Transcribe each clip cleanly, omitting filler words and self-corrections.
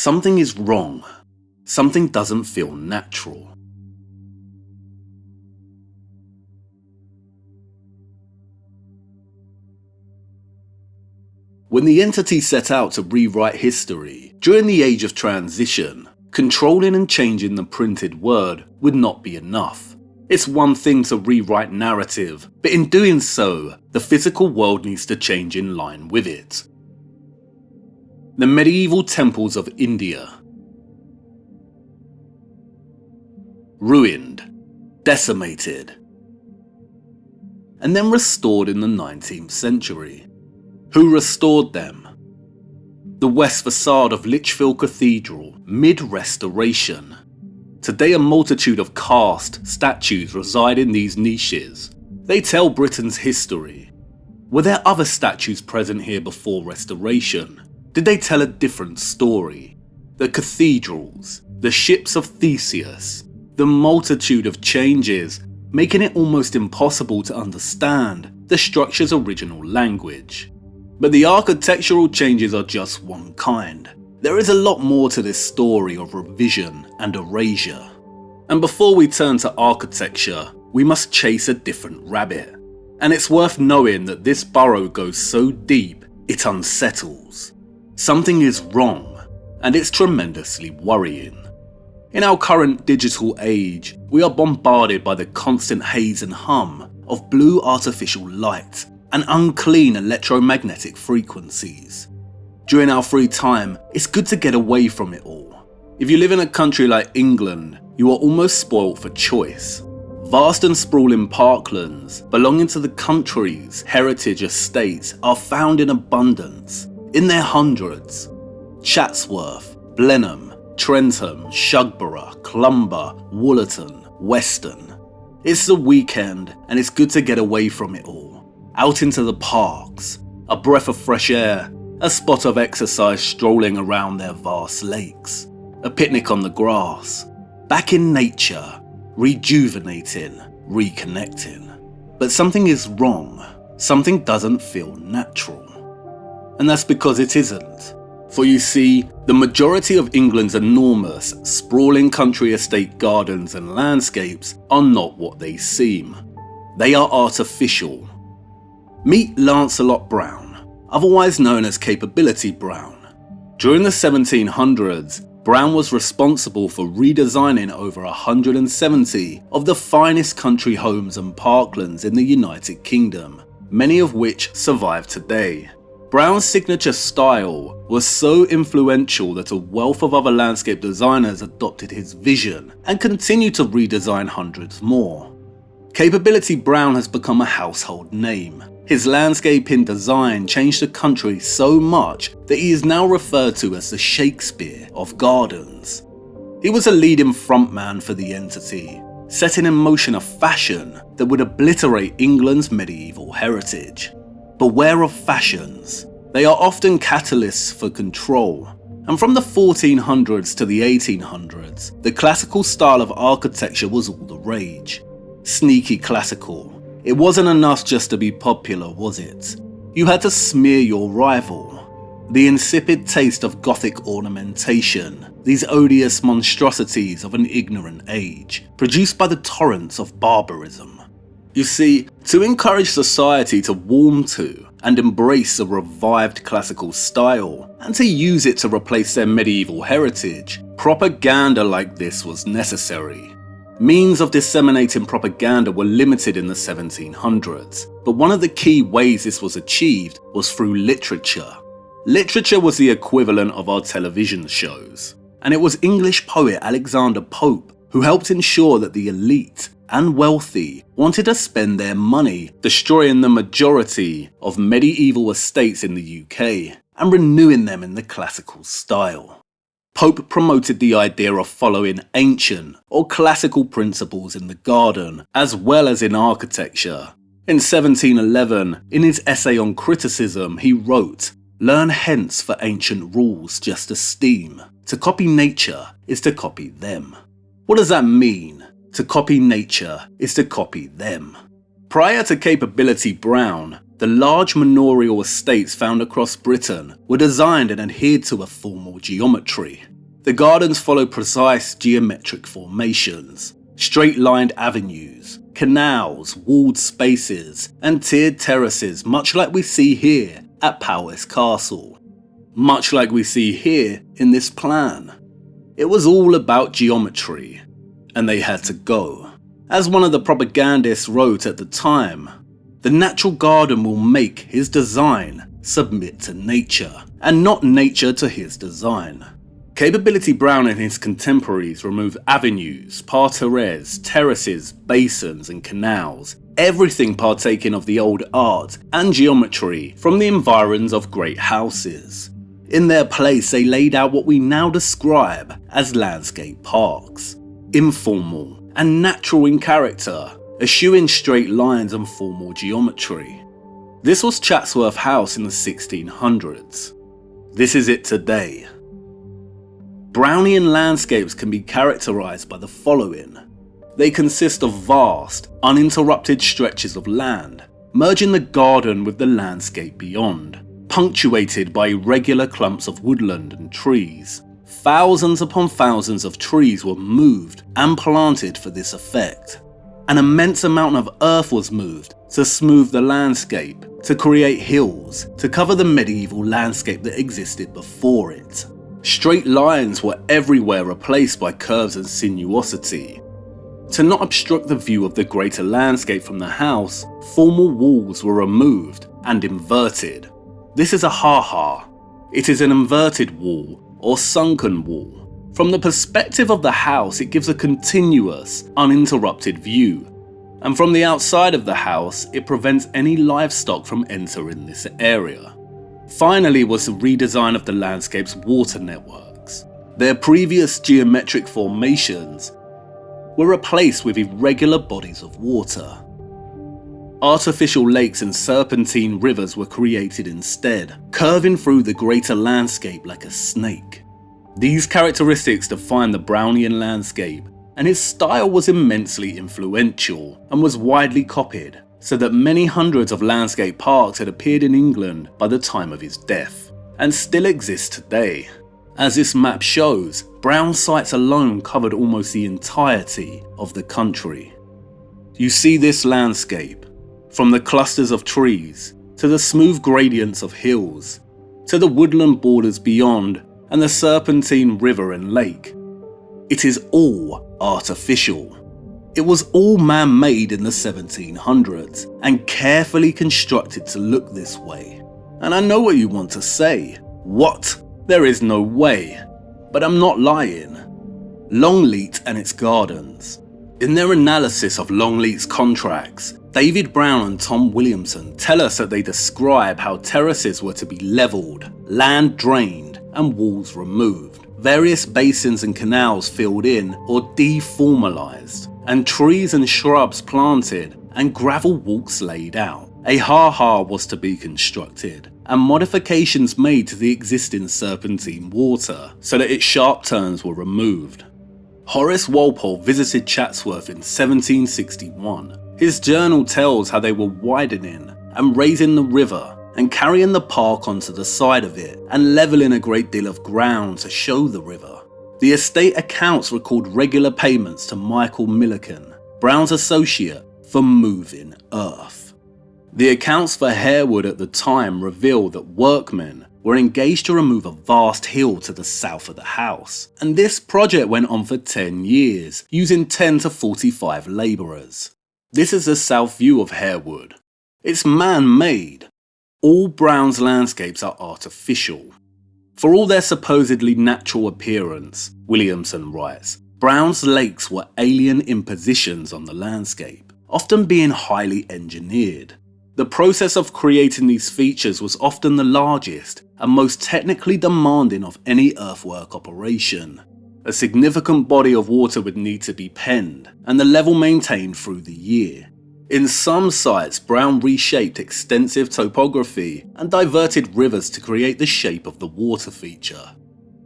Something is wrong. Something doesn't feel natural. When the entity set out to rewrite history during the age of transition, controlling and changing the printed word would not be enough. It's one thing to rewrite narrative, but in doing so, the physical world needs to change in line with it. The medieval temples of India. Ruined, decimated, and then restored in the 19th century. Who restored them? The west facade of Lichfield Cathedral, mid-restoration. Today a multitude of cast statues reside in these niches. They tell Britain's history. Were there other statues present here before restoration? Did they tell a different story? The cathedrals, the ships of Theseus, the multitude of changes, making it almost impossible to understand the structure's original language. But the architectural changes are just one kind. There is a lot more to this story of revision and erasure. And before we turn to architecture, we must chase a different rabbit. And it's worth knowing that this burrow goes so deep, it unsettles. Something is wrong, and it's tremendously worrying. In our current digital age, we are bombarded by the constant haze and hum of blue artificial light and unclean electromagnetic frequencies. During our free time, it's good to get away from it all. If you live in a country like England, you are almost spoilt for choice. Vast and sprawling parklands belonging to the country's heritage estates are found in abundance, in their hundreds. Chatsworth, Blenheim, Trentham, Shugborough, Clumber, Woollerton, Weston. It's the weekend and it's good to get away from it all. Out into the parks, a breath of fresh air, a spot of exercise strolling around their vast lakes, a picnic on the grass, back in nature, rejuvenating, reconnecting. But something is wrong, something doesn't feel natural. And that's because it isn't. For you see, the majority of England's enormous, sprawling country estate gardens and landscapes are not what they seem. They are artificial. Meet Lancelot Brown, otherwise known as Capability Brown. During the 1700s, Brown was responsible for redesigning over 170 of the finest country homes and parklands in the United Kingdom, many of which survive today. Brown's signature style was so influential that a wealth of other landscape designers adopted his vision and continued to redesign hundreds more. Capability Brown has become a household name. His landscaping design changed the country so much that he is now referred to as the Shakespeare of gardens. He was a leading frontman for the entity, setting in motion a fashion that would obliterate England's medieval heritage. Beware of fashions. They are often catalysts for control. And from the 1400s to the 1800s, the classical style of architecture was all the rage. Sneaky classical. It wasn't enough just to be popular, was it? You had to smear your rival. The insipid taste of Gothic ornamentation, these odious monstrosities of an ignorant age, produced by the torrents of barbarism. You see, to encourage society to warm to and embrace a revived classical style, and to use it to replace their medieval heritage, propaganda like this was necessary. Means of disseminating propaganda were limited in the 1700s, but one of the key ways this was achieved was through literature. Literature was the equivalent of our television shows, and it was English poet Alexander Pope who helped ensure that the elite and wealthy wanted to spend their money destroying the majority of medieval estates in the UK and renewing them in the classical style. Pope promoted the idea of following ancient or classical principles in the garden as well as in architecture. In 1711, in his essay on criticism, he wrote, "Learn hence for ancient rules just esteem. To copy nature is to copy them." What does that mean? To copy nature is to copy them. Prior to Capability Brown, the large manorial estates found across Britain were designed and adhered to a formal geometry. The gardens follow precise geometric formations, straight-lined avenues, canals, walled spaces, and tiered terraces, much like we see here at Powys Castle. Much like we see here in this plan. It was all about geometry, and they had to go. As one of the propagandists wrote at the time, the natural garden will make his design submit to nature, and not nature to his design. Capability Brown and his contemporaries removed avenues, parterres, terraces, basins and canals, everything partaking of the old art and geometry from the environs of great houses. In their place, they laid out what we now describe as landscape parks, informal and natural in character, eschewing straight lines and formal geometry. This was Chatsworth House in the 1600s. This is it today. Brownian landscapes can be characterised by the following. They consist of vast, uninterrupted stretches of land, merging the garden with the landscape beyond, punctuated by irregular clumps of woodland and trees. Thousands upon thousands of trees were moved and planted for this effect. An immense amount of earth was moved to smooth the landscape, to create hills, to cover the medieval landscape that existed before it. Straight lines were everywhere replaced by curves and sinuosity. To not obstruct the view of the greater landscape from the house, formal walls were removed and inverted. This is a ha-ha. It is an inverted wall or sunken wall. From the perspective of the house, it gives a continuous, uninterrupted view. And from the outside of the house, it prevents any livestock from entering this area. Finally was the redesign of the landscape's water networks. Their previous geometric formations were replaced with irregular bodies of water. Artificial lakes and serpentine rivers were created instead, curving through the greater landscape like a snake. These characteristics define the Brownian landscape, and his style was immensely influential and was widely copied, so that many hundreds of landscape parks had appeared in England by the time of his death, and still exist today. As this map shows, Brown sites alone covered almost the entirety of the country. You see this landscape, from the clusters of trees, to the smooth gradients of hills, to the woodland borders beyond, and the serpentine river and lake. It is all artificial. It was all man-made in the 1700s and carefully constructed to look this way. And I know what you want to say. What? There is no way. But I'm not lying. Longleat and its gardens. In their analysis of Longleat's contracts, David Brown and Tom Williamson tell us that they describe how terraces were to be levelled, land drained, and walls removed, various basins and canals filled in or deformalised, and trees and shrubs planted and gravel walks laid out. A ha-ha was to be constructed, and modifications made to the existing serpentine water so that its sharp turns were removed. Horace Walpole visited Chatsworth in 1761. His journal tells how they were widening and raising the river and carrying the park onto the side of it and levelling a great deal of ground to show the river. The estate accounts record regular payments to Michael Milliken, Brown's associate, for moving earth. The accounts for Harewood at the time reveal that workmen were engaged to remove a vast hill to the south of the house, and this project went on for 10 years, using 10 to 45 labourers. This is the south view of Harewood. It's man-made. All Brown's landscapes are artificial. For all their supposedly natural appearance, Williamson writes, Brown's lakes were alien impositions on the landscape, often being highly engineered. The process of creating these features was often the largest and most technically demanding of any earthwork operation. A significant body of water would need to be penned, and the level maintained through the year. In some sites, Brown reshaped extensive topography and diverted rivers to create the shape of the water feature.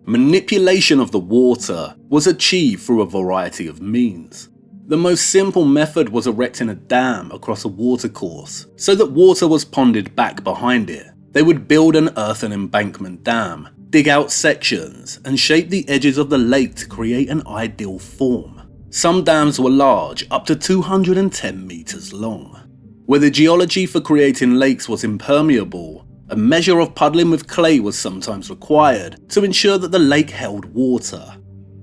Manipulation of the water was achieved through a variety of means. The most simple method was erecting a dam across a watercourse, so that water was ponded back behind it. They would build an earthen embankment dam, dig out sections, and shape the edges of the lake to create an ideal form. Some dams were large, up to 210 meters long. Where the geology for creating lakes was impermeable, a measure of puddling with clay was sometimes required to ensure that the lake held water.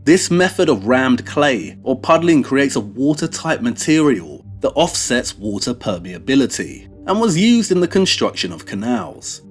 This method of rammed clay or puddling creates a watertight material that offsets water permeability and was used in the construction of canals.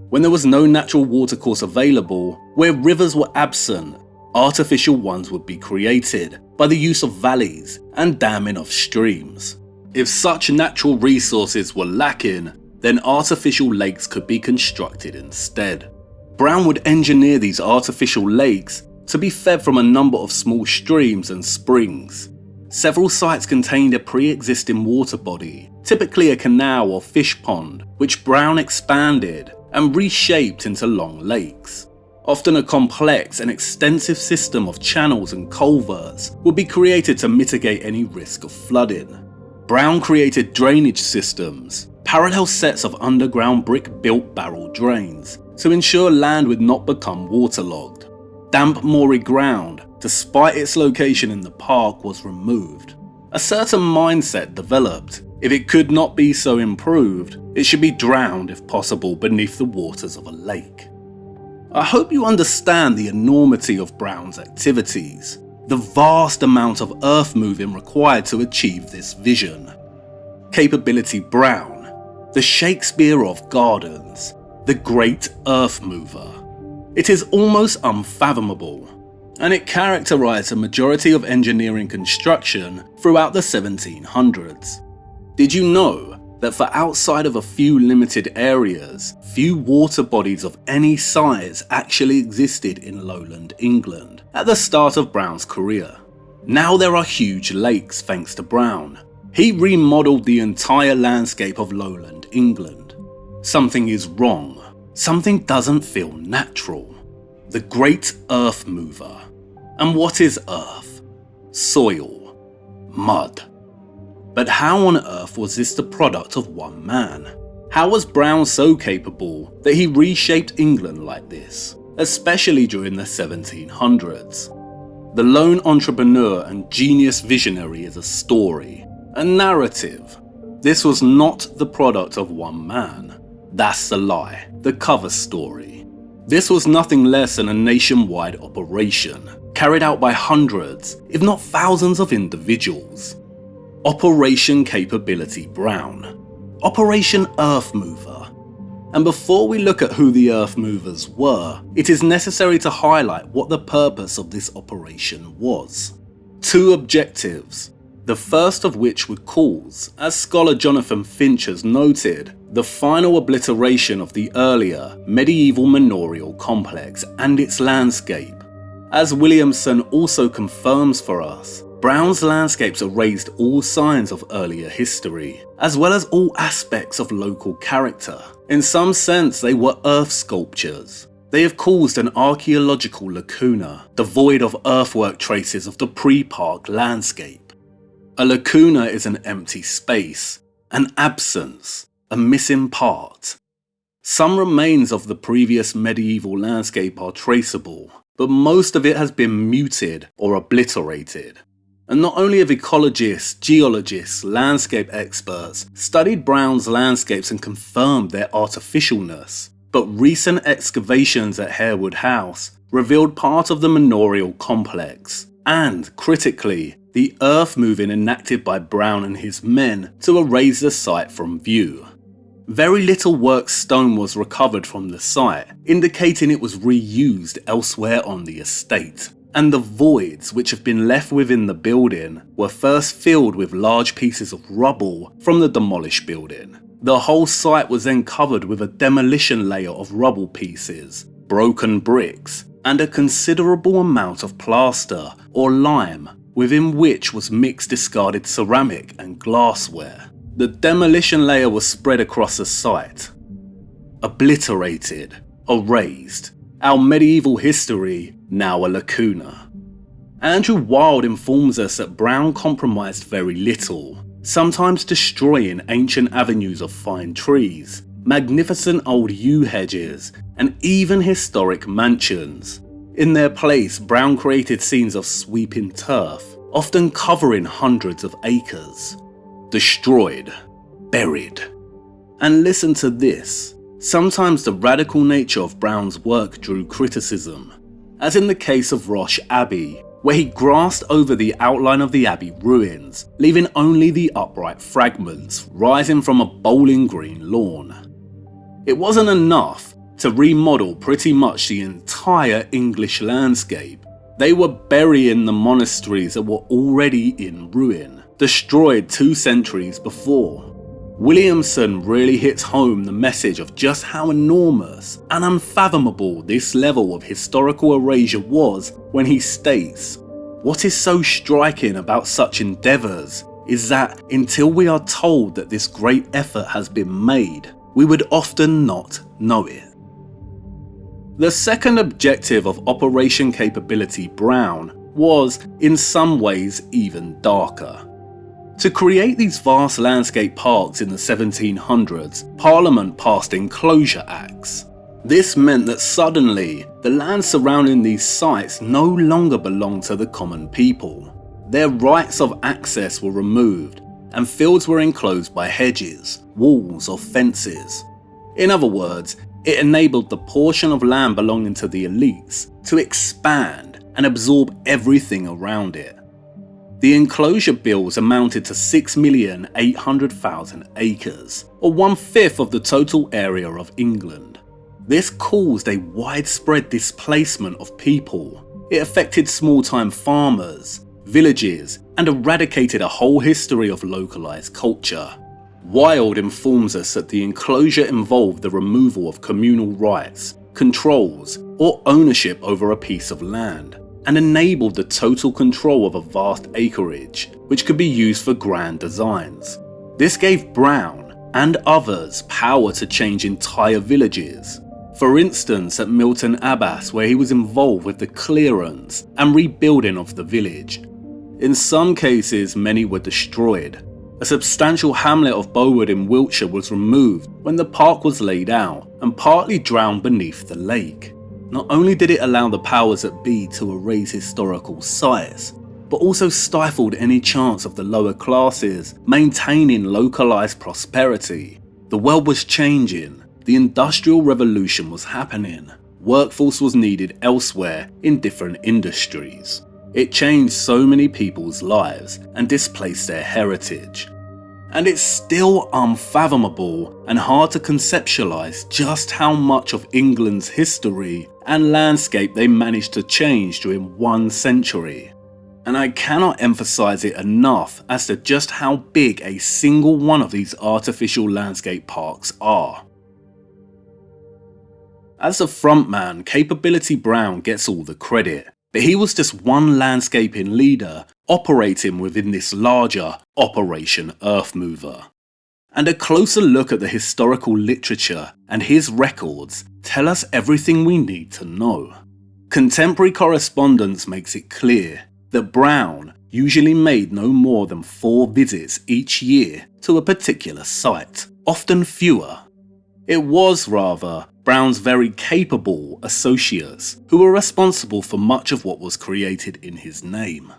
When there was no natural watercourse available, where rivers were absent, artificial ones would be created by the use of valleys and damming of streams. If such natural resources were lacking, then artificial lakes could be constructed instead. Brown would engineer these artificial lakes to be fed from a number of small streams and springs. Several sites contained a pre-existing water body, typically a canal or fish pond, which Brown expanded and reshaped into long lakes. Often a complex and extensive system of channels and culverts would be created to mitigate any risk of flooding. Brown created drainage systems, parallel sets of underground brick-built barrel drains, to ensure land would not become waterlogged. Damp moory ground, despite its location in the park, was removed. A certain mindset developed. If it could not be so improved, it should be drowned if possible beneath the waters of a lake. I hope you understand the enormity of Brown's activities, the vast amount of earth moving required to achieve this vision. Capability Brown, the Shakespeare of gardens, the great earth mover. It is almost unfathomable, and it characterized a majority of engineering construction throughout the 1700s. Did you know that for outside of a few limited areas, few water bodies of any size actually existed in lowland England at the start of Brown's career? Now there are huge lakes thanks to Brown. He remodeled the entire landscape of lowland England. Something is wrong. Something doesn't feel natural. The great earth mover. And what is earth? Soil. Mud. But how on earth was this the product of one man? How was Brown so capable that he reshaped England like this, especially during the 1700s? The lone entrepreneur and genius visionary is a story, a narrative. This was not the product of one man. That's the lie, the cover story. This was nothing less than a nationwide operation, carried out by hundreds, if not thousands of individuals. Operation Capability Brown. Operation Earth Mover. And before we look at who the Earth Movers were, it is necessary to highlight what the purpose of this operation was. Two objectives, the first of which would cause, as scholar Jonathan Finch has noted, the final obliteration of the earlier medieval manorial complex and its landscape. As Williamson also confirms for us, Brown's landscapes erased all signs of earlier history, as well as all aspects of local character. In some sense, they were earth sculptures. They have caused an archaeological lacuna, devoid of earthwork traces of the pre-park landscape. A lacuna is an empty space, an absence, a missing part. Some remains of the previous medieval landscape are traceable, but most of it has been muted or obliterated. And not only have ecologists, geologists, landscape experts studied Brown's landscapes and confirmed their artificialness, but recent excavations at Harewood House revealed part of the manorial complex, and, critically, the earth moving enacted by Brown and his men to erase the site from view. Very little worked stone was recovered from the site, indicating it was reused elsewhere on the estate. And the voids which have been left within the building were first filled with large pieces of rubble from the demolished building. The whole site was then covered with a demolition layer of rubble pieces, broken bricks, and a considerable amount of plaster or lime, within which was mixed discarded ceramic and glassware. The demolition layer was spread across the site. Obliterated, erased. Our medieval history, now a lacuna. Andrew Wild informs us that Brown compromised very little, sometimes destroying ancient avenues of fine trees, magnificent old yew hedges, and even historic mansions. In their place, Brown created scenes of sweeping turf, often covering hundreds of acres. Destroyed, buried. And listen to this. Sometimes the radical nature of Brown's work drew criticism, as in the case of Roche Abbey, where he grasped over the outline of the abbey ruins, leaving only the upright fragments rising from a bowling green lawn. It wasn't enough to remodel pretty much the entire English landscape. They were burying the monasteries that were already in ruin, destroyed 2 centuries before. Williamson really hits home the message of just how enormous and unfathomable this level of historical erasure was when he states, "What is so striking about such endeavours is that until we are told that this great effort has been made, we would often not know it." The second objective of Operation Capability Brown was, in some ways, even darker. To create these vast landscape parks in the 1700s, Parliament passed Enclosure Acts. This meant that suddenly, the land surrounding these sites no longer belonged to the common people. Their rights of access were removed, and fields were enclosed by hedges, walls, or fences. In other words, it enabled the portion of land belonging to the elites to expand and absorb everything around it. The enclosure bills amounted to 6,800,000 acres, or 1/5 of the total area of England. This caused a widespread displacement of people. It affected small-time farmers, villages, and eradicated a whole history of localized culture. Wilde informs us that the enclosure involved the removal of communal rights, controls, or ownership over a piece of land, and enabled the total control of a vast acreage, which could be used for grand designs. This gave Brown and others power to change entire villages. For instance, at Milton Abbas, where he was involved with the clearance and rebuilding of the village. In some cases, many were destroyed. A substantial hamlet of Bowood in Wiltshire was removed when the park was laid out and partly drowned beneath the lake. Not only did it allow the powers that be to erase historical sites, but also stifled any chance of the lower classes maintaining localized prosperity. The world was changing, the Industrial Revolution was happening, workforce was needed elsewhere in different industries. It changed so many people's lives and displaced their heritage. And it's still unfathomable and hard to conceptualize just how much of England's history and landscape they managed to change during 1 century. And I cannot emphasize it enough as to just how big a single one of these artificial landscape parks are. As the frontman, Capability Brown gets all the credit, but he was just one landscaping leader operating within this larger Operation Earthmover. And a closer look at the historical literature and his records tell us everything we need to know. Contemporary correspondence makes it clear that Brown usually made no more than 4 visits each year to a particular site, often fewer. It was, rather, Brown's very capable associates who were responsible for much of what was created in his name.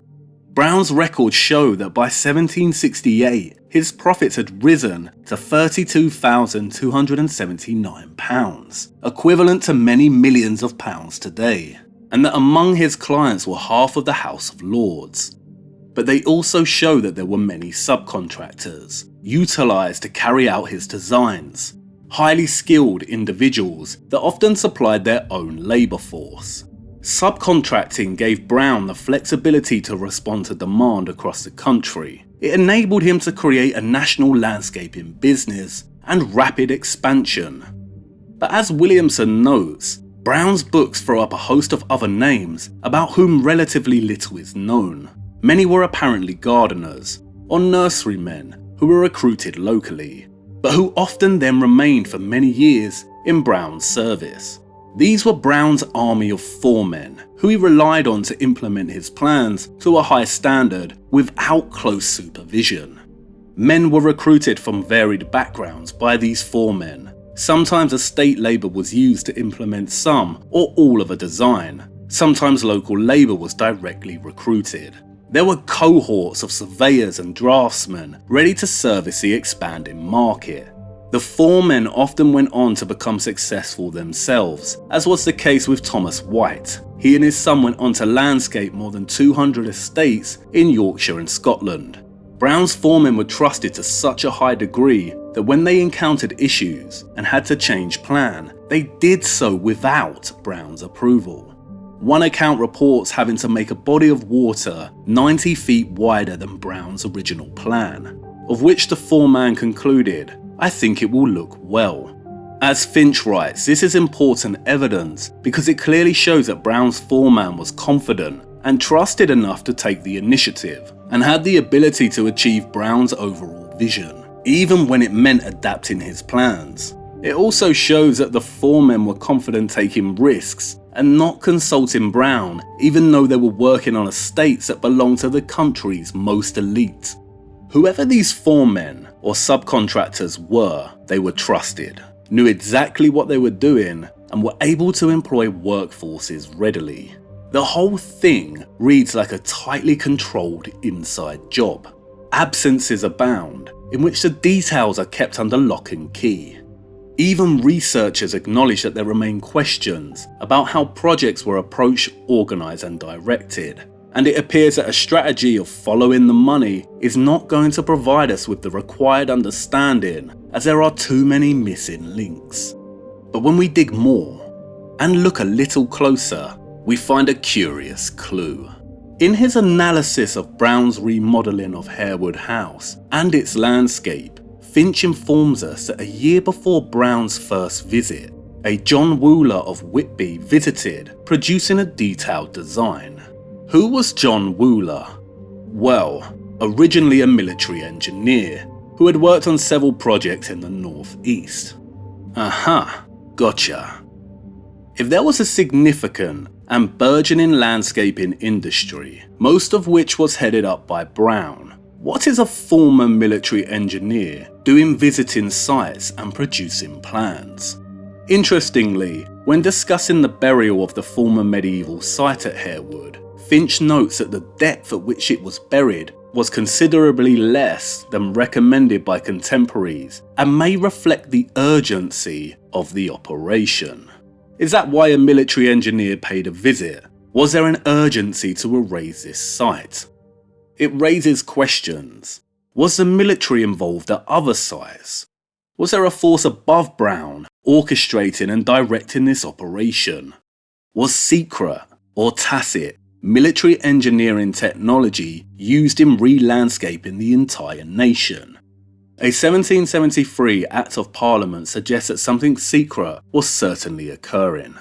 Brown's records show that by 1768, his profits had risen to £32,279, equivalent to many millions of pounds today, and that among his clients were half of the House of Lords. But they also show that there were many subcontractors, utilised to carry out his designs, highly skilled individuals that often supplied their own labour force. Subcontracting gave Brown the flexibility to respond to demand across the country. It enabled him to create a national landscaping business and rapid expansion. But as Williamson notes, Brown's books throw up a host of other names about whom relatively little is known. Many were apparently gardeners or nurserymen who were recruited locally, but who often then remained for many years in Brown's service. These were Brown's army of foremen, who he relied on to implement his plans to a high standard without close supervision. Men were recruited from varied backgrounds by these foremen, Sometimes estate labour was used to implement some or all of a design. Sometimes local labour was directly recruited. There were cohorts of surveyors and draftsmen ready to service the expanding market. The foremen often went on to become successful themselves, as was the case with Thomas White. He and his son went on to landscape more than 200 estates in Yorkshire and Scotland. Brown's foremen were trusted to such a high degree that when they encountered issues and had to change plan, they did so without Brown's approval. One account reports having to make a body of water 90 feet wider than Brown's original plan, of which the foreman concluded, "I think it will look well." As Finch writes, this is important evidence because it clearly shows that Brown's foreman was confident and trusted enough to take the initiative and had the ability to achieve Brown's overall vision, even when it meant adapting his plans. It also shows that the foremen were confident taking risks and not consulting Brown, even though they were working on estates that belonged to the country's most elite. Whoever these foremen or subcontractors were, they were trusted, knew exactly what they were doing, and were able to employ workforces readily. The whole thing reads like a tightly controlled inside job. Absences abound, in which the details are kept under lock and key. Even researchers acknowledge that there remain questions about how projects were approached, organised and directed. And it appears that a strategy of following the money is not going to provide us with the required understanding, as there are too many missing links. But when we dig more and look a little closer, we find a curious clue. In his analysis of Brown's remodelling of Harewood House and its landscape, Finch informs us that a year before Brown's first visit, a John Wooler of Whitby visited, producing a detailed design. Who was John Wooler? Well, originally a military engineer who had worked on several projects in the northeast. Aha, gotcha. If there was a significant and burgeoning landscaping industry, most of which was headed up by Brown, what is a former military engineer doing visiting sites and producing plans? Interestingly, when discussing the burial of the former medieval site at Harewood, Finch notes that the depth at which it was buried was considerably less than recommended by contemporaries and may reflect the urgency of the operation. Is that why a military engineer paid a visit? Was there an urgency to erase this site? It raises questions. Was the military involved at other sites? Was there a force above Brown orchestrating and directing this operation? Was secret or tacit military engineering technology used in re-landscaping the entire nation? A 1773 Act of Parliament suggests that something secret was certainly occurring.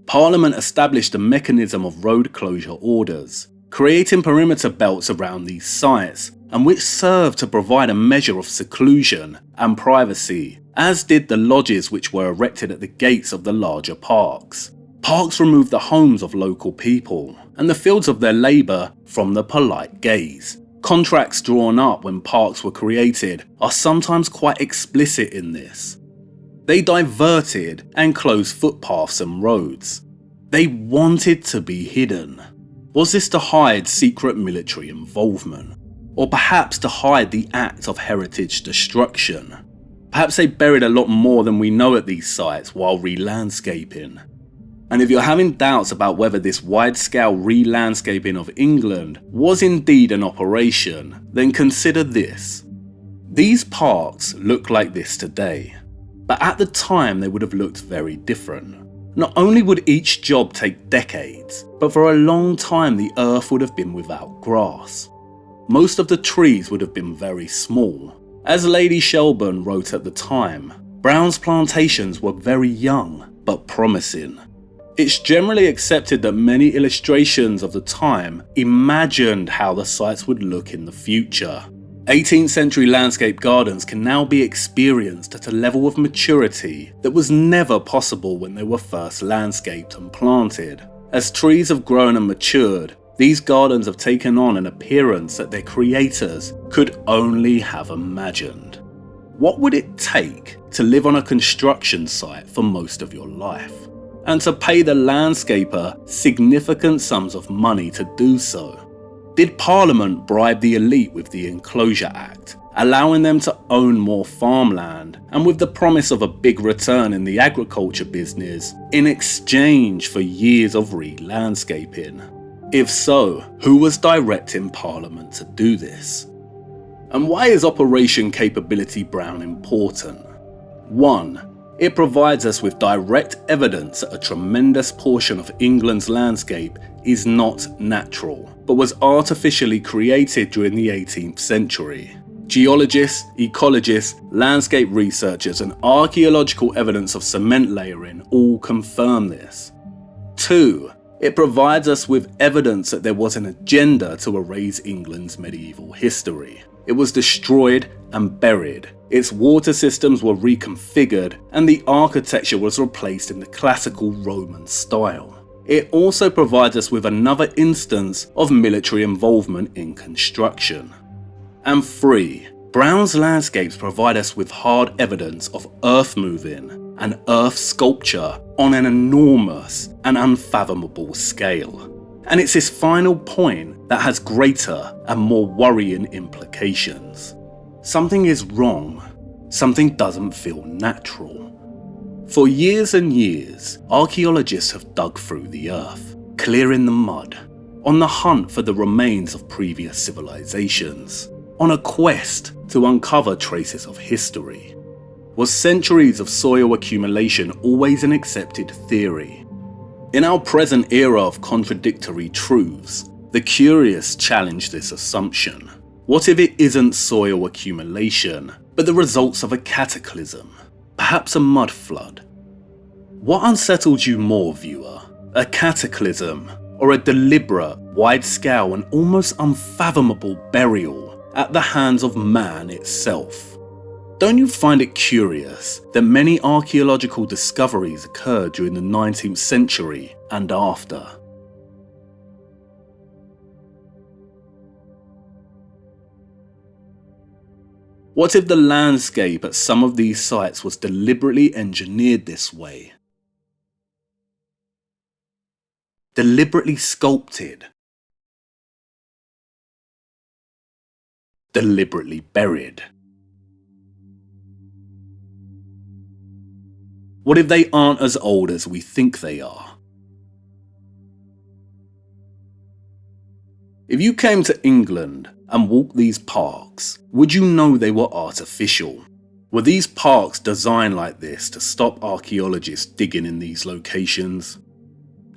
Parliament established a mechanism of road closure orders, creating perimeter belts around these sites, and which served to provide a measure of seclusion and privacy, as did the lodges which were erected at the gates of the larger parks. Parks removed the homes of local people and the fields of their labour from the polite gaze. Contracts drawn up when parks were created are sometimes quite explicit in this. They diverted and closed footpaths and roads. They wanted to be hidden. Was this to hide secret military involvement? Or perhaps to hide the act of heritage destruction? Perhaps they buried a lot more than we know at these sites while re-landscaping. And if you're having doubts about whether this wide-scale re-landscaping of England was indeed an operation, then consider this. These parks look like this today, but at the time they would have looked very different. Not only would each job take decades, but for a long time the earth would have been without grass. Most of the trees would have been very small. As Lady Shelburne wrote at the time, Brown's plantations were very young but promising. It's generally accepted that many illustrations of the time imagined how the sites would look in the future. 18th century landscape gardens can now be experienced at a level of maturity that was never possible when they were first landscaped and planted. As trees have grown and matured, these gardens have taken on an appearance that their creators could only have imagined. What would it take to live on a construction site for most of your life, and to pay the landscaper significant sums of money to do so? Did Parliament bribe the elite with the Enclosure Act, allowing them to own more farmland and with the promise of a big return in the agriculture business in exchange for years of re-landscaping? If so, who was directing Parliament to do this? And why is Operation Capability Brown important? 1. It provides us with direct evidence that a tremendous portion of England's landscape is not natural, but was artificially created during the 18th century. Geologists, ecologists, landscape researchers, and archaeological evidence of cement layering all confirm this. 2. It provides us with evidence that there was an agenda to erase England's medieval history. It was destroyed and buried. Its water systems were reconfigured, and the architecture was replaced in the classical Roman style. It also provides us with another instance of military involvement in construction. And 3. Brown's landscapes provide us with hard evidence of earth moving and earth sculpture on an enormous and unfathomable scale. And it's this final point that has greater and more worrying implications. Something is wrong. Something doesn't feel natural. For years and years, archaeologists have dug through the earth, clearing the mud, on the hunt for the remains of previous civilizations, on a quest to uncover traces of history. Was centuries of soil accumulation always an accepted theory? In our present era of contradictory truths, the curious challenge this assumption. What if it isn't soil accumulation, but the results of a cataclysm, perhaps a mud flood? What unsettles you more, viewer? A cataclysm, or a deliberate, wide-scale and almost unfathomable burial at the hands of man itself? Don't you find it curious that many archaeological discoveries occurred during the 19th century and after? What if the landscape at some of these sites was deliberately engineered this way? Deliberately sculpted? Deliberately buried? What if they aren't as old as we think they are? If you came to England and walked these parks, would you know they were artificial? Were these parks designed like this to stop archaeologists digging in these locations?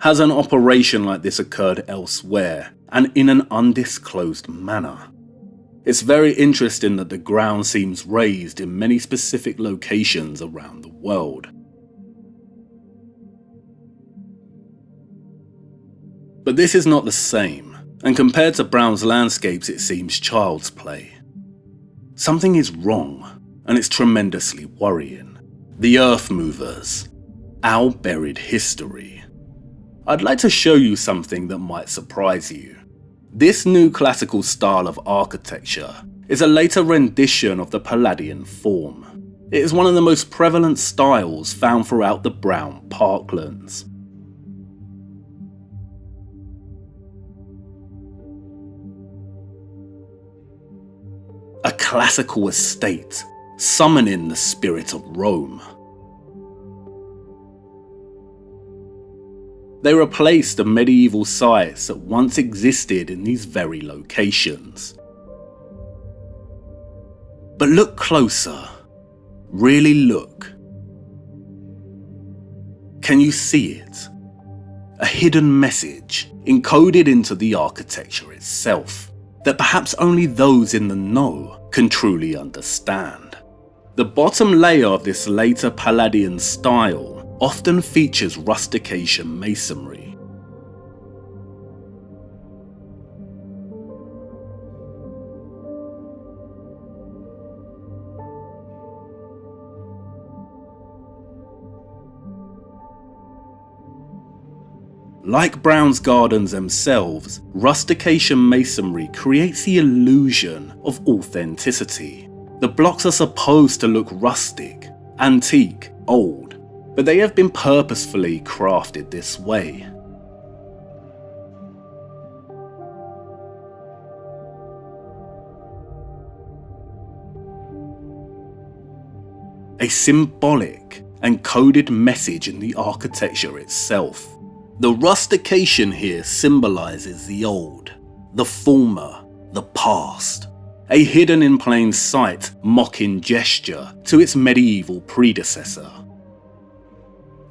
Has an operation like this occurred elsewhere and in an undisclosed manner? It's very interesting that the ground seems raised in many specific locations around the world. But this is not the same, and compared to Brown's landscapes it seems child's play. Something is wrong, and it's tremendously worrying. The Earth Movers, our buried history. I'd like to show you something that might surprise you. This new classical style of architecture is a later rendition of the Palladian form. It is one of the most prevalent styles found throughout the Brown parklands. A classical estate, summoning the spirit of Rome. They replaced the medieval sites that once existed in these very locations. But look closer. Really look. Can you see it? A hidden message encoded into the architecture itself, that perhaps only those in the know can truly understand. The bottom layer of this later Palladian style often features rustication masonry. Like Brown's gardens themselves, rustication masonry creates the illusion of authenticity. The blocks are supposed to look rustic, antique, old, but they have been purposefully crafted this way. A symbolic and coded message in the architecture itself. The rustication here symbolizes the old, the former, the past, a hidden in plain sight mocking gesture to its medieval predecessor.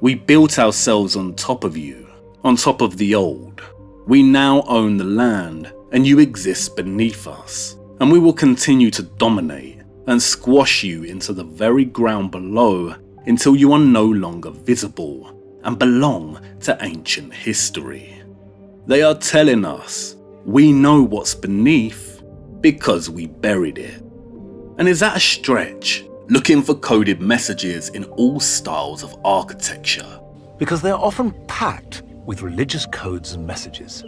We built ourselves on top of you, on top of the old. We now own the land and you exist beneath us, and we will continue to dominate and squash you into the very ground below until you are no longer visible and belong to ancient history. They are telling us we know what's beneath because we buried it. And is that a stretch, looking for coded messages in all styles of architecture? Because they're often packed with religious codes and messages.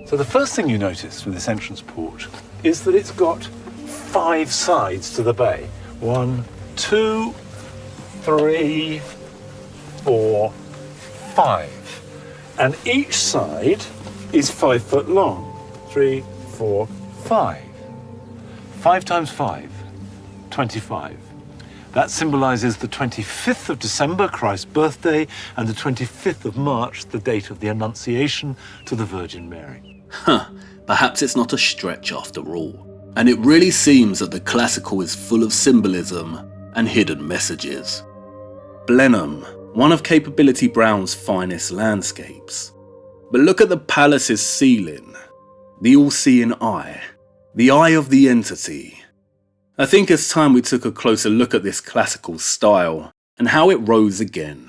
So the first thing you notice with this entrance porch is that it's got 5 sides to the bay. 1, 2, 3, 4, 5. And each side is 5 foot long. 3, 4, 5. 5 times 5, 25. That symbolizes the 25th of December, Christ's birthday, and the 25th of March, the date of the Annunciation to the Virgin Mary. Perhaps it's not a stretch after all. And it really seems that the classical is full of symbolism and hidden messages. Blenheim, one of Capability Brown's finest landscapes. But look at the palace's ceiling, the all-seeing eye, the eye of the entity. I think it's time we took a closer look at this classical style and how it rose again